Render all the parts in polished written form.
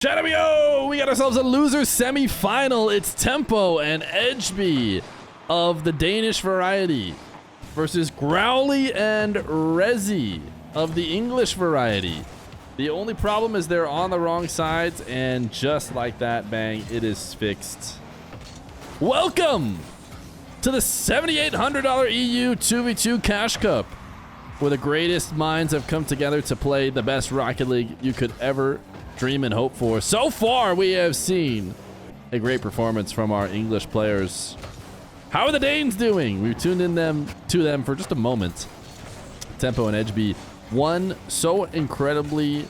Chattamio, we got ourselves a loser semi-final. It's Tempoh and Ejby of the Danish variety versus Growlli and Rehzyy of the English variety. The only problem is they're on the wrong sides, and just like that, bang, it is fixed. Welcome to the $7,800 EU 2v2 Cash Cup, where the greatest minds have come together to play the best Rocket League you could ever dream and hope for. So far, we have seen a great performance from our English players. How are the Danes doing? We've tuned in to them for just a moment. Tempoh and Ejby won so incredibly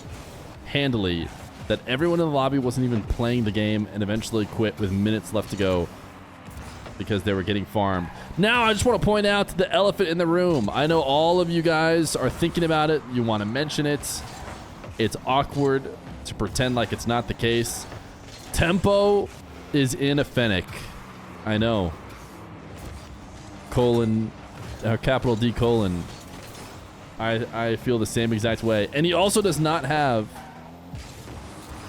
handily that everyone in the lobby wasn't even playing the game and eventually quit with minutes left to go because they were getting farmed. Now, I just want to point out the elephant in the room. I know all of you guys are thinking about it. You want to mention it. It's awkward to pretend like it's not the case. Tempoh is in a Fennec. I know. Capital D colon. I feel the same exact way. And he also does not have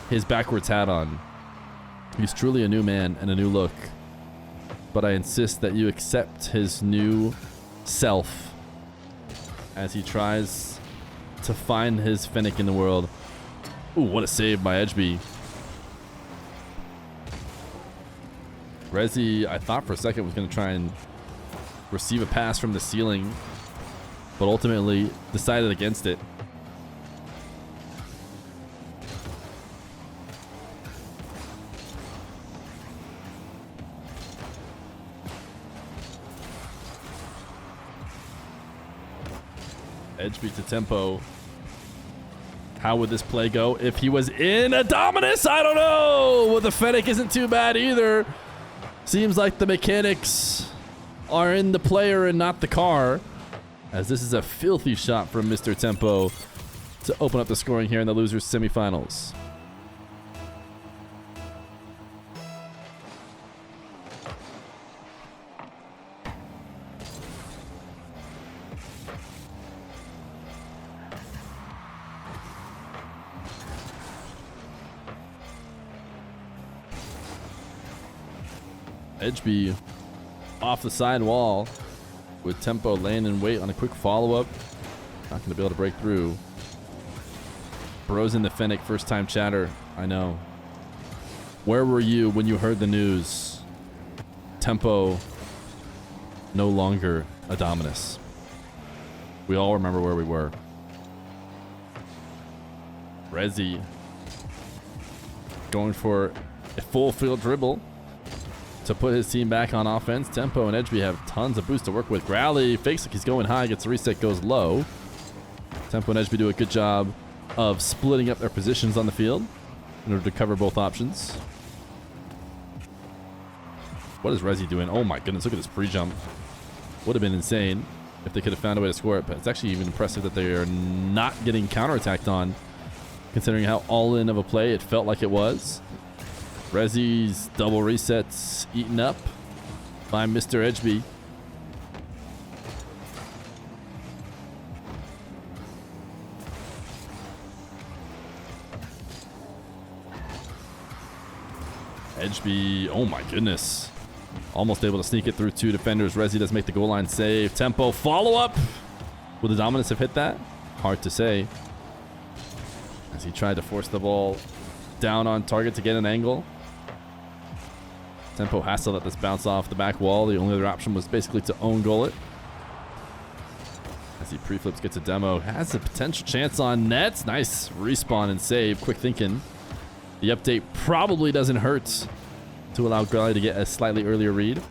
his backwards hat on. He's truly a new man and a new look. But I insist that you accept his new self as he tries to find his Fennec in the world. Ooh, what a save by Ejby. Rehzyy, I thought for a second was going to try and receive a pass from the ceiling, but ultimately decided against it. Ejby to Tempoh. How would this play go if he was in a Dominus? I don't know. Well, the Fennec isn't too bad either. Seems like the mechanics are in the player and not the car, as this is a filthy shot from Mr. Tempoh to open up the scoring here in the losers semifinals. Ejby off the side wall with Tempoh laying in wait on a quick follow-up. Not going to be able to break through. Bros in the Fennec, first time chatter. I know. Where were you when you heard the news? Tempoh no longer a Dominus. We all remember where we were. Rehzyy going for a full field dribble to put his team back on offense. Tempoh and Ejby have tons of boost to work with. Growlli fakes like he's going high, gets a reset, goes low. Tempoh and Ejby do a good job of splitting up their positions on the field in order to cover both options. What is Rehzyy doing? Oh my goodness, look at this pre-jump. Would have been insane if they could have found a way to score it, but it's actually even impressive that they are not getting counterattacked on, considering how all-in of a play it felt like it was. Rehzyy's double resets eaten up by Mr. Ejby. Ejby, oh my goodness. Almost able to sneak it through two defenders. Rehzyy does make the goal line save. Tempoh follow-up. Would the Dominus have hit that? Hard to say, as he tried to force the ball down on target to get an angle. Tempoh has to let this bounce off the back wall. The only other option was basically to own goal it. As he pre-flips, gets a demo. Has a potential chance on nets. Nice respawn and save. Quick thinking. The update probably doesn't hurt to allow Growlli to get a slightly earlier read.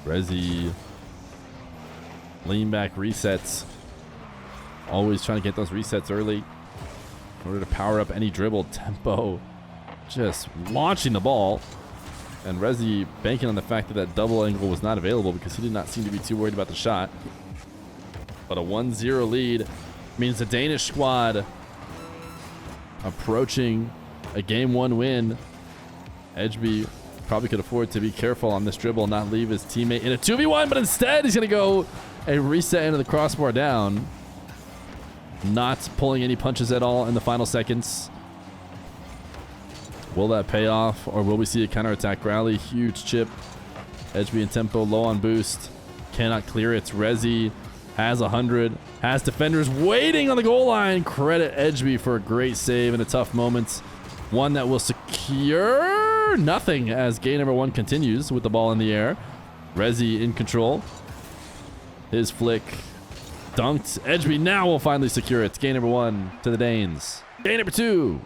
Rehzyy. Lean back resets. Always trying to get those resets early in order to power up any dribble. Tempoh just launching the ball. And Rehzyy banking on the fact that that double angle was not available because he did not seem to be too worried about the shot. But a 1-0 lead means the Danish squad approaching a game one win. Ejby probably could afford to be careful on this dribble and not leave his teammate in a 2v1, but instead he's going to go a reset into the crossbar down. Not pulling any punches at all in the final seconds. Will that pay off, or will we see a counterattack? Growlli, huge chip. Ejby and Tempoh low on boost. Cannot clear it. Rehzyy has 100. Has defenders waiting on the goal line. Credit Ejby for a great save in a tough moment. One that will secure nothing as game number 1 continues with the ball in the air. Rehzyy in control. His flick dunked. Ejby now will finally secure it. Game number 1 to the Danes. Game number 2.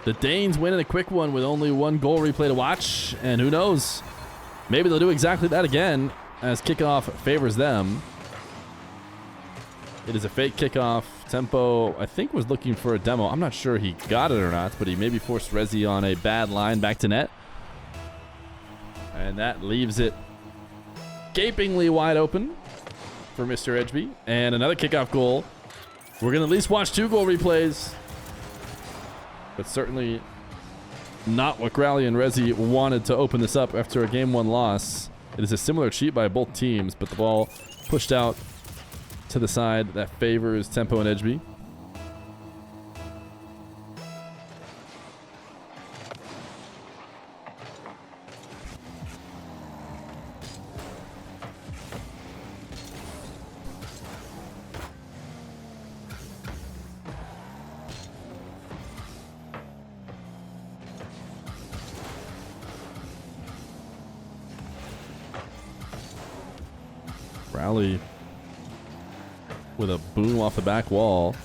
The Danes win in a quick one with only 1 goal replay to watch. And who knows? Maybe they'll do exactly that again as kickoff favors them. It is a fake kickoff. Tempoh, I think, was looking for a demo. I'm not sure he got it or not, but he maybe forced Rehzyy on a bad line back to net. And that leaves it gapingly wide open for Mr. Ejby. And another kickoff goal. We're going to at least watch 2 goal replays. But certainly not what Growlli and Rehzyy wanted to open this up after a game 1 loss. It is a similar cheat by both teams, but the ball pushed out to the side that favors Tempoh and Ejby. Growlli with a boom off the back wall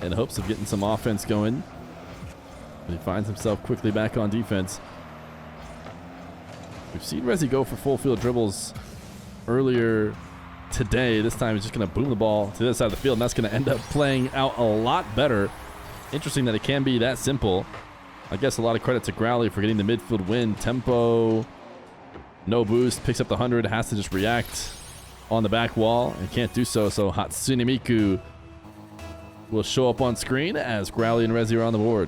in hopes of getting some offense going. But he finds himself quickly back on defense. We've seen Rehzyy go for full field dribbles earlier today. This time he's just going to boom the ball to the other side of the field, and that's going to end up playing out a lot better. Interesting that it can be that simple. I guess a lot of credit to Growlli for getting the midfield win. Tempoh, no boost, picks up the 100, has to just react on the back wall and can't do so. So Hatsune Miku will show up on screen as Growlli and Rehzyy are on the board.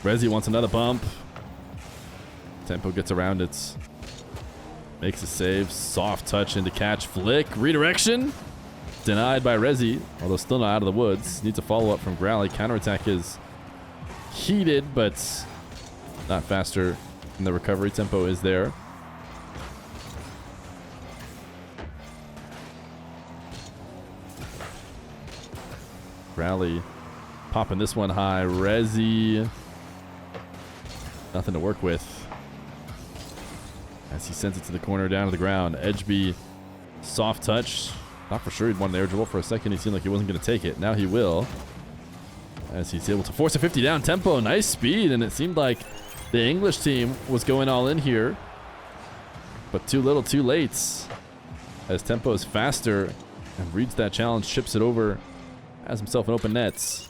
Rehzyy wants another bump. Tempoh gets around it. Makes a save. Soft touch into catch. Flick. Redirection. Denied by Rehzyy, although still not out of the woods. Needs a follow-up from Growlli. Counterattack is heated, but not faster in the recovery. Tempoh is there. Growlli popping this one high. Rehzyy, nothing to work with as he sends it to the corner, down to the ground. Ejby, soft touch. Not for sure he'd want an air dribble. For a second he seemed like he wasn't going to take it. Now he will, as he's able to force a 50 down. Tempoh, nice speed, and it seemed like the English team was going all in here, but too little too late, as Tempoh is faster and reads that challenge, chips it over, has himself an open nets.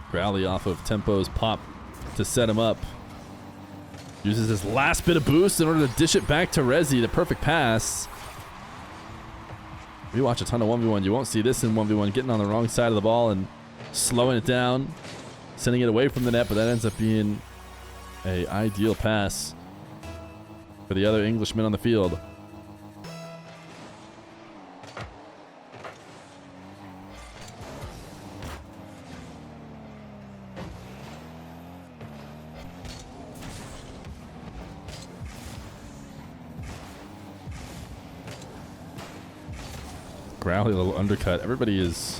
Growlli off of Tempoh's pop to set him up. Uses his last bit of boost in order to dish it back to Rehzyy. The perfect pass. If you watch a ton of 1v1, you won't see this in 1v1. Getting on the wrong side of the ball and slowing it down, sending it away from the net, but that ends up being an ideal pass for the other Englishman on the field. Growlli, a little undercut. Everybody is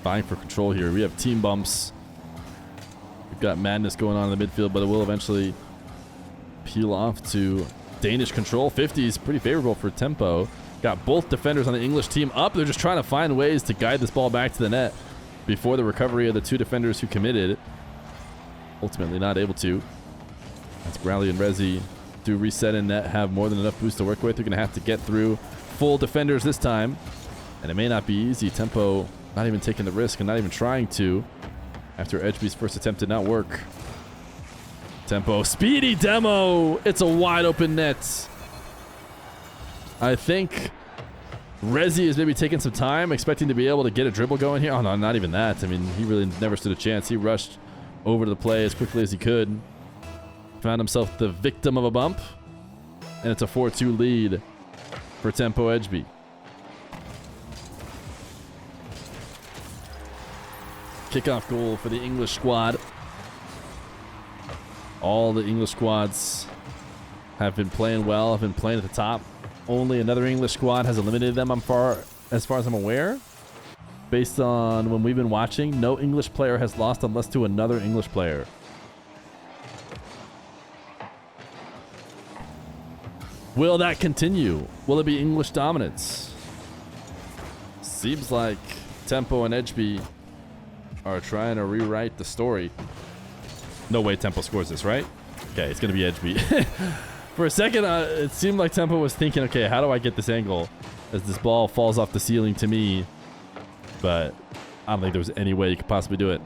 vying for control here. We have team bumps. We've got madness going on in the midfield, but it will eventually peel off to Danish control. 50 is pretty favorable for Tempoh. Got both defenders on the English team up. They're just trying to find ways to guide this ball back to the net before the recovery of the 2 defenders who committed. Ultimately not able to. As Growlli and Rehzyy do reset in net, have more than enough boost to work with. They're going to have to get through full defenders this time, and it may not be easy. Tempoh Not even taking the risk and not even trying to. After Ejby's first attempt did not work. Tempoh, speedy demo. It's a wide open net. I think Rehzyy is maybe taking some time, expecting to be able to get a dribble going here. Oh no, not even that. I mean, he really never stood a chance. He rushed over to the play as quickly as he could. Found himself the victim of a bump. And it's a 4-2 lead for Tempoh Ejby. Kickoff goal for the English squad. All the English squads have been playing well, have been playing at the top. Only another English squad has eliminated them as far as I'm aware. Based on when we've been watching, no English player has lost unless to another English player. Will that continue? Will it be English dominance? Seems like Tempoh and Ejby are trying to rewrite the story. No way Tempoh scores this, right? Okay, it's going to be Ejby. For a second, it seemed like Tempoh was thinking, okay, how do I get this angle as this ball falls off the ceiling to me? But I don't think there was any way you could possibly do it.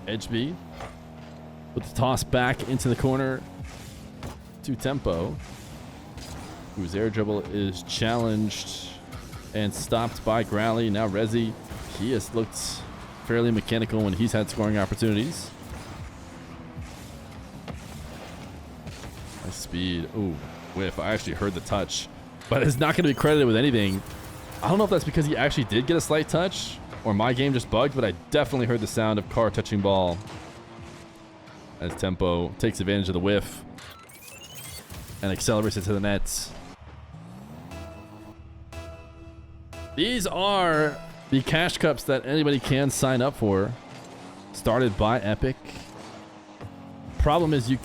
Ejby with the toss back into the corner to Tempoh, whose air dribble is challenged and stopped by Growlli. Now Rehzyy, he has looked fairly mechanical when he's had scoring opportunities. Nice speed. Ooh, whiff. I actually heard the touch, but it's not going to be credited with anything. I don't know if that's because he actually did get a slight touch or my game just bugged, but I definitely heard the sound of car touching ball as Tempoh takes advantage of the whiff and accelerates it to the net. These are the cash cups that anybody can sign up for, started by Epic. Problem is you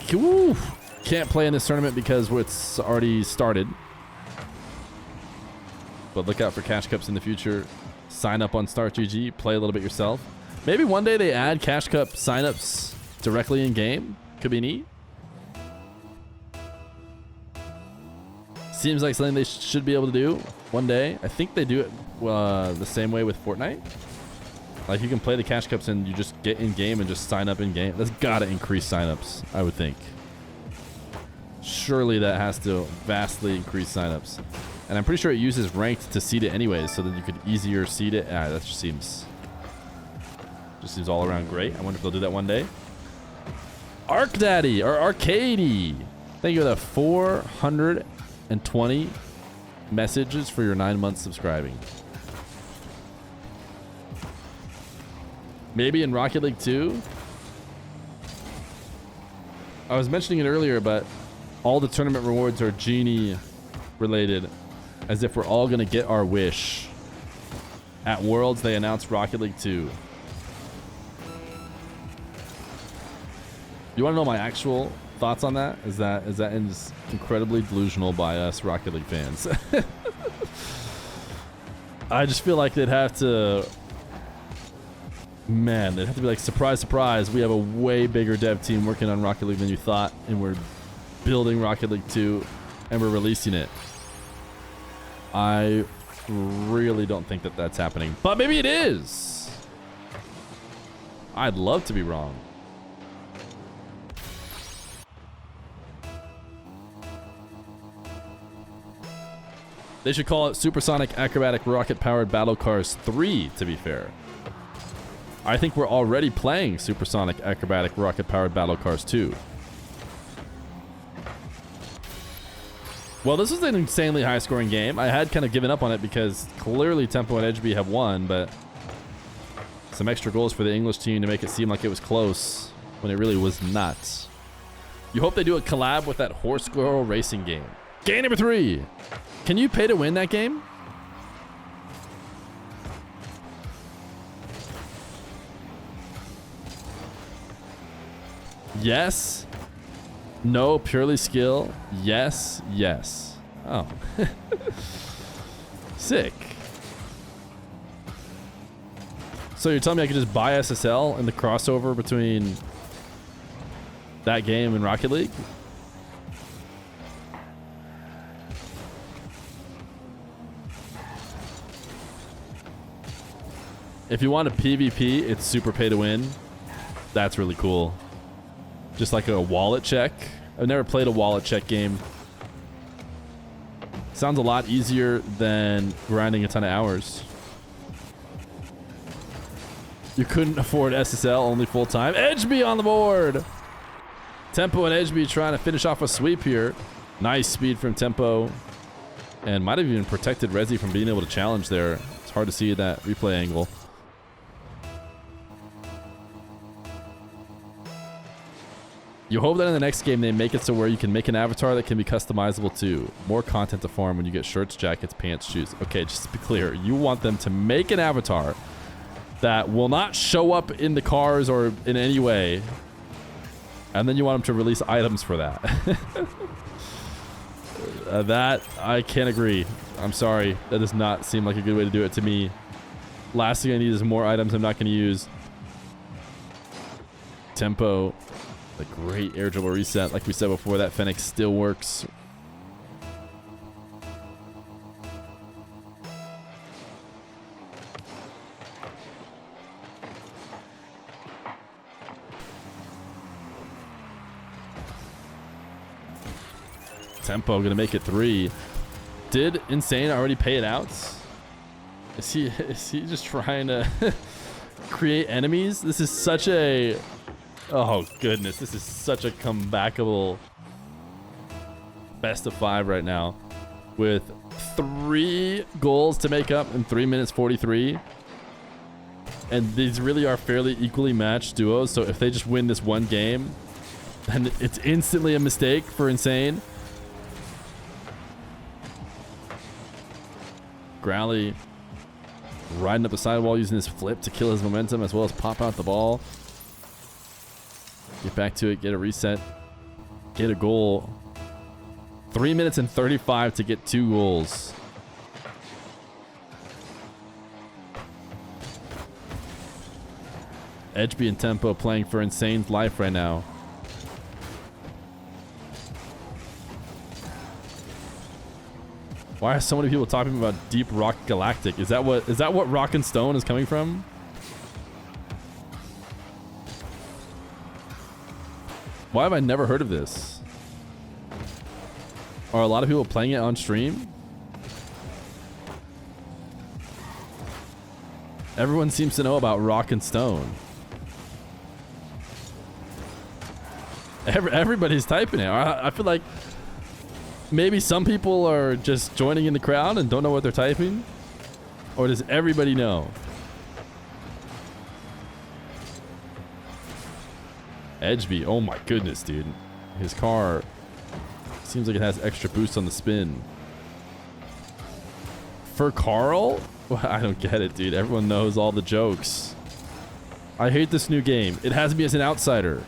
can't play in this tournament because it's already started. But look out for cash cups in the future. Sign up on StartGG, play a little bit yourself. Maybe one day they add cash cup signups directly in game. Could be neat. Seems like something they should be able to do one day. I think they do it the same way with Fortnite. Like you can play the cash cups and you just get in game and just sign up in game. That's gotta increase signups, I would think. Surely that has to vastly increase signups. And I'm pretty sure it uses ranked to seed it anyways, so that you could easier seed it. That just seems all around great. I wonder if they'll do that one day. Arc Daddy or Arcady, thank you for the 420 messages for your 9 months subscribing. Maybe in Rocket League 2. I was mentioning it earlier, but all the tournament rewards are genie related. As if we're all going to get our wish. At Worlds, they announced Rocket League 2. You want to know my actual thoughts on that? Is that incredibly delusional by us Rocket League fans? I just feel like they'd have to... Man, they'd have to be like, surprise, surprise. We have a way bigger dev team working on Rocket League than you thought. And we're building Rocket League 2. And we're releasing it. I really don't think that that's happening, but maybe it is. I'd love to be wrong. They should call it Supersonic Acrobatic Rocket Powered Battle Cars 3, to be fair. I think we're already playing Supersonic Acrobatic Rocket Powered Battle Cars 2. Well, this was an insanely high-scoring game. I had kind of given up on it because clearly Tempoh and Ejby have won, but some extra goals for the English team to make it seem like it was close when it really was not. You hope they do a collab with that horse girl racing game. Game number 3. Can you pay to win that game? Yes. No, purely skill. Yes, yes. Oh. Sick. So you're telling me I could just buy SSL in the crossover between that game and Rocket League? If you want a PvP, it's super pay to win. That's really cool. Just like a wallet check. I've never played a wallet check game. Sounds a lot easier than grinding a ton of hours. You couldn't afford SSL only full time. Ejby on the board. Tempoh and Ejby trying to finish off a sweep here. Nice speed from Tempoh. And might have even protected Rehzyy from being able to challenge there. It's hard to see that replay angle. You hope that in the next game they make it so where you can make an avatar that can be customizable too. More content to farm when you get shirts, jackets, pants, shoes. Okay, just to be clear, you want them to make an avatar that will not show up in the cars or in any way. And then you want them to release items for that. That, I can't agree. I'm sorry. That does not seem like a good way to do it to me. Last thing I need is more items I'm not going to use. Tempoh. A great air dribble reset. Like we said before, that Fennec still works. Tempoh gonna make it 3. Did Insane already pay it out? Is he just trying to create enemies? This is such a... Oh goodness, this is such a comebackable best of 5 right now. With 3 goals to make up in 3 minutes 43. And these really are fairly equally matched duos, so if they just win this one game, then it's instantly a mistake for Insane. Growlli riding up the sidewall using his flip to kill his momentum as well as pop out the ball. Get back to it, get a reset, get a goal. 3 minutes and 35 to get 2 goals. Ejby and Tempoh playing for Insane's life right now. Why are so many people talking about Deep Rock Galactic? Is that what Rock and Stone is coming from? Why have I never heard of this? Are a lot of people playing it on stream? Everyone seems to know about Rock and Stone. Everybody's typing it. I feel like maybe some people are just joining in the crowd and don't know what they're typing. Or does everybody know? Ejby, oh my goodness, dude. His car seems like it has extra boost on the spin. For Carl? Well, I don't get it, dude. Everyone knows all the jokes. I hate this new game. It has me as an outsider.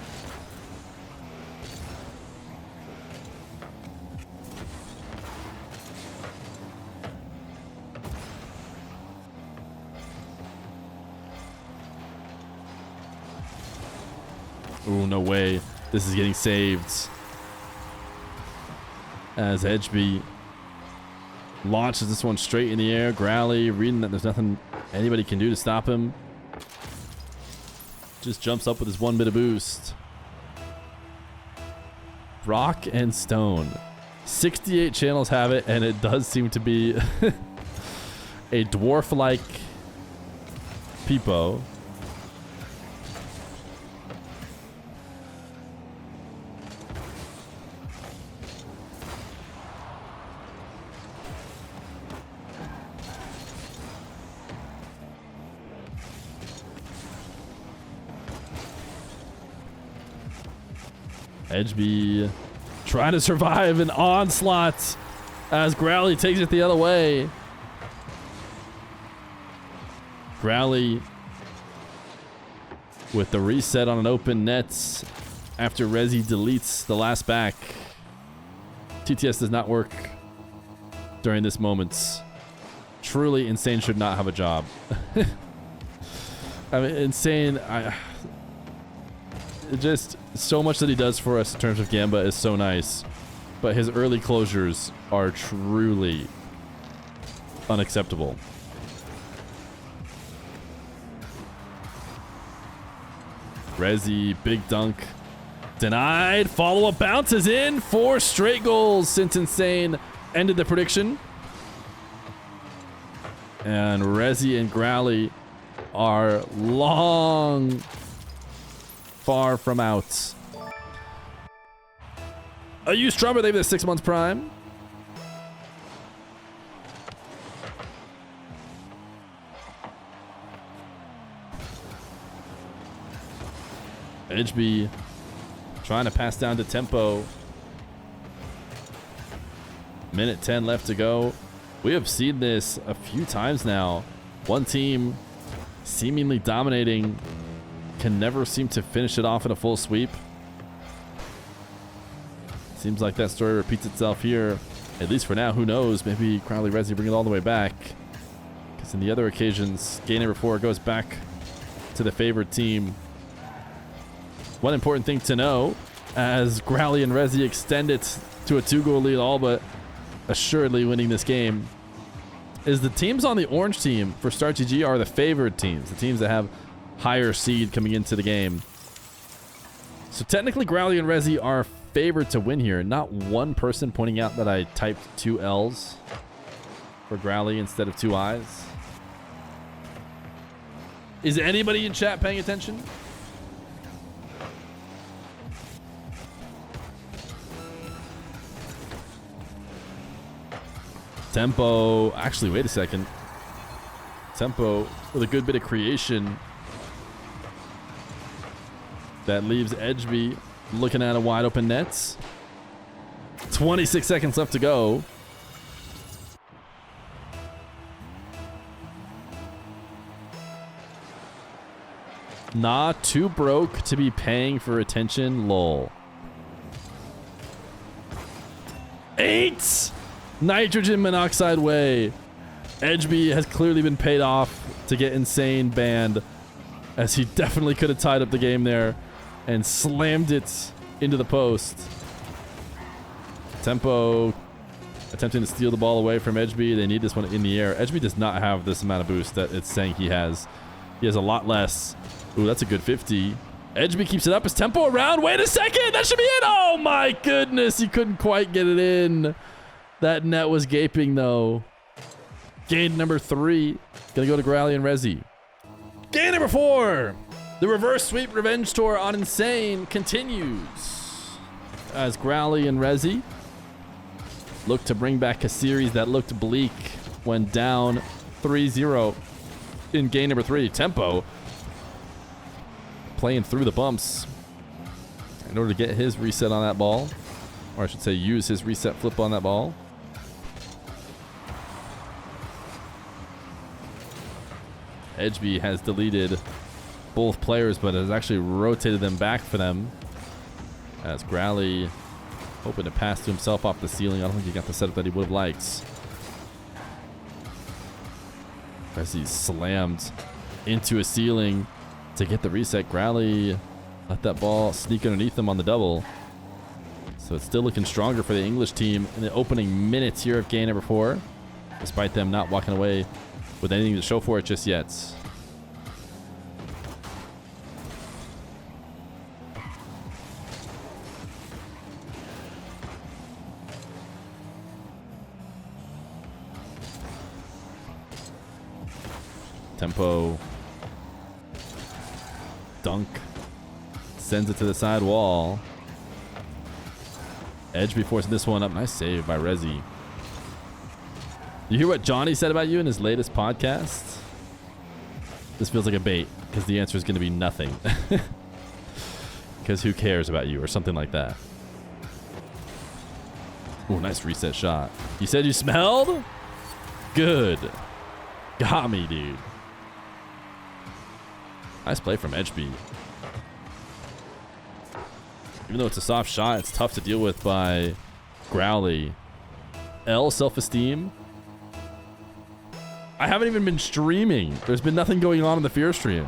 Oh, no way. This is getting saved. As Ejby launches this one straight in the air. Growlli reading that there's nothing anybody can do to stop him. Just jumps up with his 1 bit of boost. Rock and Stone. 68 channels have it, and it does seem to be a dwarf-like Peepo. Ejby trying to survive an onslaught as Growlli takes it the other way. Growlli with the reset on an open net after Rehzyy deletes the last back. TTS does not work during this moment. Truly, Insane should not have a job. I mean, insane. Just so much that he does for us in terms of Gamba is so nice. But his early closures are truly unacceptable. Rehzyy, big dunk. Denied. Follow-up bounces in. 4 straight goals since Insane ended the prediction. And Rehzyy and Growlli are far from out. A used Trumper, they have the 6 months prime. Ejby trying to pass down to Tempoh. Minute 10 left to go. We have seen this a few times now. One team seemingly dominating can never seem to finish it off in a full sweep. Seems like that story repeats itself here. At least for now, who knows? Maybe Growlli Rehzyy bring it all the way back. Because in the other occasions, game number 4 goes back to the favored team. One important thing to know, as Growlli and Rehzyy extend it to a 2-goal lead, all but assuredly winning this game, is the teams on the orange team for Start GG are the favored teams, the teams that have higher seed coming into the game. So technically Growlli and Rehzyy are favored to win here. Not one person pointing out that I typed 2 L's for Growlli instead of 2 I's. Is anybody in chat paying attention? Tempoh, actually, wait a second. Tempoh with a good bit of creation. That leaves Ejby looking at a wide open net. 26 seconds left to go. Not too broke to be paying for attention, lol. 8! Nitrogen monoxide way. Ejby has clearly been paid off to get Insane banned, as he definitely could have tied up the game there and slammed it into the post. Tempoh attempting to steal the ball away from Ejby. They need this one in the air. Ejby does not have this amount of boost that it's saying he has. He has a lot less. Ooh, that's a good 50. Ejby keeps it up. Is Tempoh around? Wait a second. That should be it. Oh my goodness. He couldn't quite get it in. That net was gaping though. Game number 3. Gonna go to Growlli and Rehzyy. Game number 4. The reverse sweep revenge tour on Insane continues as Growlli and Rehzyy look to bring back a series that looked bleak when down 3-0 in game number 3. Tempoh playing through the bumps in order to get his reset on that ball, or I should say use his reset flip on that ball. Ejby has deleted both players, but has actually rotated them back for them. As Growlli hoping to pass to himself off the ceiling. I don't think he got the setup that he would have liked. As he's slammed into a ceiling to get the reset. Growlli let that ball sneak underneath him on the double. So it's still looking stronger for the English team in the opening minutes here of game number 4, despite them not walking away with anything to show for it just yet. Tempoh dunk sends it to the side wall. Ejby forcing this one up. Nice save by Rehzyy. You hear what Johnny said about you in his latest podcast? This feels like a bait, because the answer is going to be nothing. Because who cares about you, or something like that. Ooh, nice reset shot. You said you smelled? Good. Got me, dude. Nice play from Ejby. Even though it's a soft shot, it's tough to deal with by Growlli. L, self-esteem. I haven't even been streaming. There's been nothing going on in the Feer stream.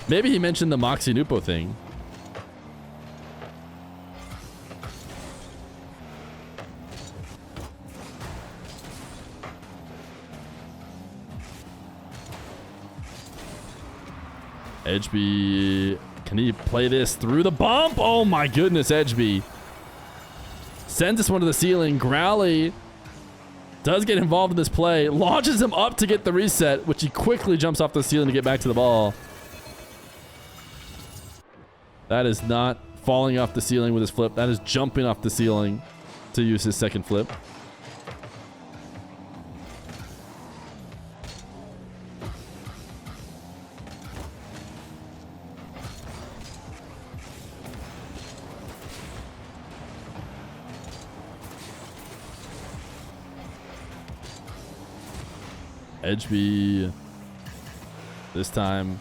Maybe he mentioned the Moxie Nupo thing. Ejby, can he play this through the bump? Oh my goodness, Ejby sends this one to the ceiling. Growlli does get involved in this play, launches him up to get the reset, which he quickly jumps off the ceiling to get back to the ball. That is not falling off the ceiling with his flip. That is jumping off the ceiling to use his second flip. Ejby this time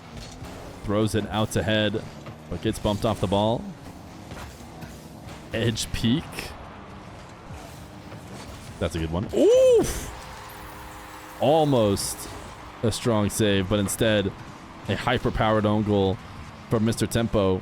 throws it out to head, but gets bumped off the ball. Edge peak. That's a good one. Oof! Almost a strong save, but instead a hyper-powered own goal from Mr. Tempoh.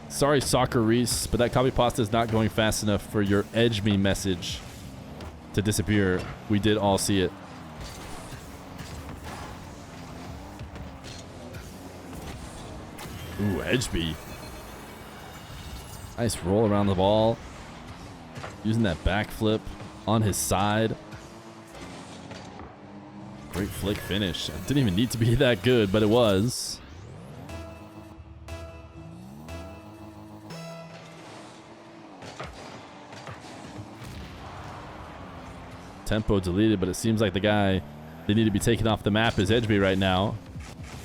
Sorry, Soccer Reese, but that copy pasta is not going fast enough for your edge me message to disappear. We did all see it. Ooh, Ejby. Nice roll around the ball. Using that backflip on his side. Great flick finish. It didn't even need to be that good, but it was. Tempoh deleted, but it seems like the guy they need to be taken off the map is Ejby right now.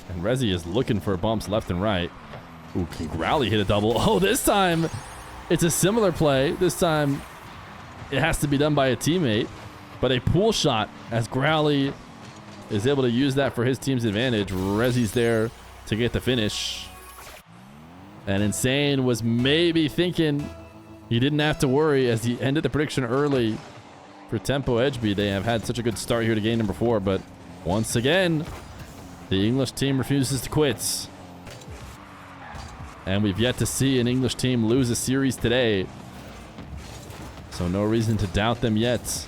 And Rehzyy is looking for bumps left and right. Ooh, can Growlli hit a double? Oh, this time it's a similar play. This time it has to be done by a teammate, but a pool shot as Growlli is able to use that for his team's advantage. Rehzyy's there to get the finish. And Insane was maybe thinking he didn't have to worry as he ended the prediction early. For Tempoh Ejby, they have had such a good start here to game number 4, but once again, the English team refuses to quit. And we've yet to see an English team lose a series today. So no reason to doubt them yet.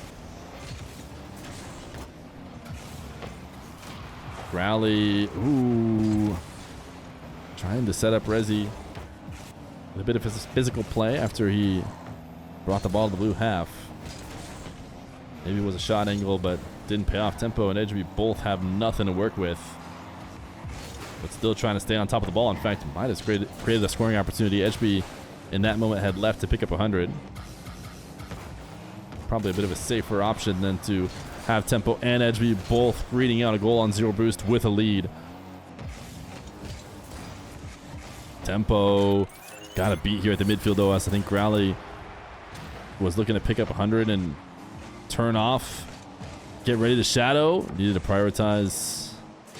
Growlli, ooh. Trying to set up Rehzyy. A bit of his physical play after he brought the ball to the blue half. Maybe it was a shot angle, but didn't pay off. Tempoh and Ejby both have nothing to work with. But still trying to stay on top of the ball. In fact, might have created a scoring opportunity. Ejby, in that moment, had left to pick up 100. Probably a bit of a safer option than to have Tempoh and Ejby both reading out a goal on 0 boost with a lead. Tempoh got a beat here at the midfield OS. I think Growlli was looking to pick up 100 and turn off, get ready to shadow. Needed to prioritize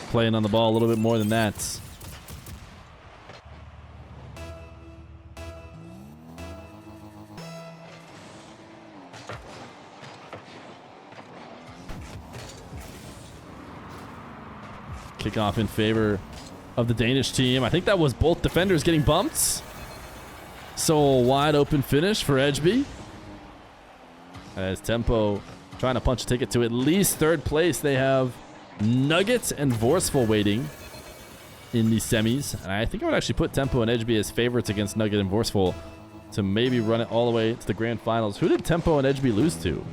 playing on the ball a little bit more than that. Kickoff in favor of the Danish team. I think that was both defenders getting bumped. So a wide open finish for Ejby. As Tempoh trying to punch a ticket to at least 3rd place. They have Nuggets and Vorsful waiting in the semis. And I think I would actually put Tempoh and Ejby as favorites against Nugget and Vorsful to maybe run it all the way to the grand finals. Who did Tempoh and Ejby lose to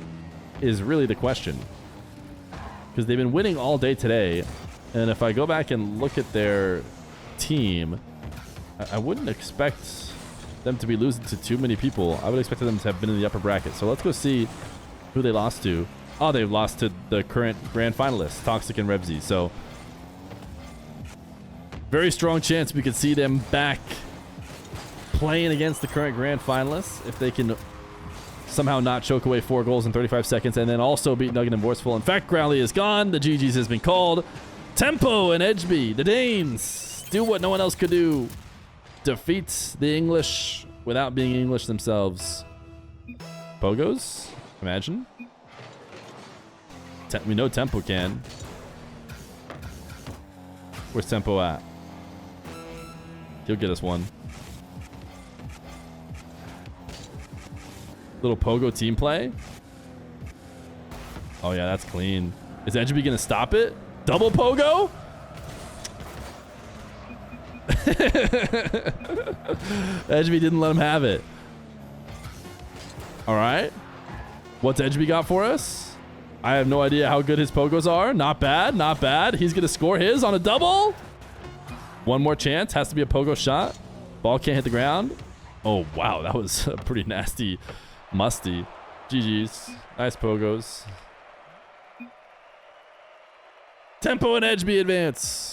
is really the question. Because they've been winning all day today. And if I go back and look at their team, I wouldn't expect them to be losing to too many people. I would expect them to have been in the upper bracket. So let's go see who they lost to. Oh, they've lost to the current grand finalists, Toxic and Rehzyy. So very strong chance we could see them back playing against the current grand finalists if they can somehow not choke away 4 goals in 35 seconds and then also beat Nugget and Vorsful. In fact, Growlli is gone. The GG's has been called. Tempoh and Ejby, the Danes, do what no one else could do. defeats the English without being English themselves. Pogos? Imagine. We know Tempoh can. Where's Tempoh at? He'll get us one. Little Pogo team play. Oh yeah, that's clean. Is Ejby gonna stop it? Double Pogo? Ejby didn't let him have it. All right. What's Ejby got for us? I have no idea how good his Pogos are. Not bad, not bad. He's gonna score his on a double. One more chance. Has to be a Pogo shot. Ball can't hit the ground. Oh, wow. That was a pretty nasty musty. GG's. Nice Pogos. Tempoh and Ejby advance.